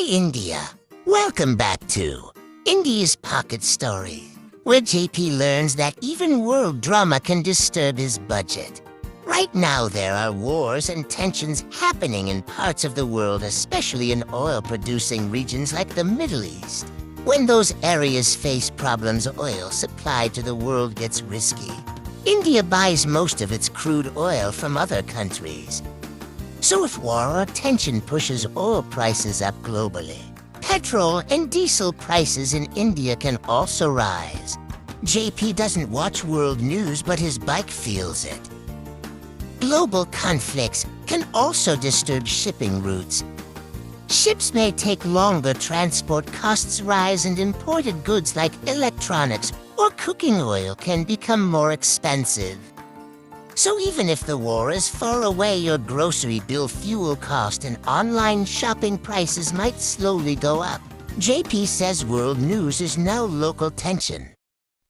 Hi, India. Welcome back to India's Pocket Story, where JP learns that even world drama can disturb his budget. Right now, there are wars and tensions happening in parts of the world, especially in oil-producing regions like the Middle East. When those areas face problems, oil supply to the world gets risky. India buys most of its crude oil from other countries. So if war or tension pushes oil prices up globally, petrol and diesel prices in India can also rise. JP doesn't watch world news, but his bike feels it. Global conflicts can also disturb shipping routes. Ships may take longer, transport costs rise, and imported goods like electronics or cooking oil can become more expensive. So even if the war is far away, your grocery bill, fuel cost, and online shopping prices might slowly go up. JP says world news is now local tension.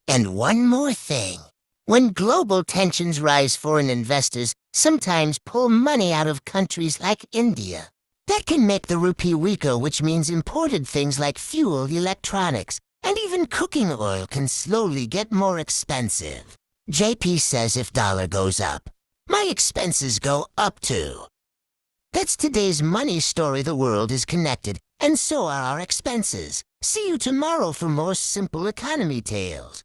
And one more thing. When global tensions rise, foreign investors sometimes pull money out of countries like India. That can make the rupee weaker, which means imported things like fuel, electronics, and even cooking oil can slowly get more expensive. JP says if dollar goes up, my expenses go up too. That's today's money story. The world is connected, and so are our expenses. See you tomorrow for more simple economy tales.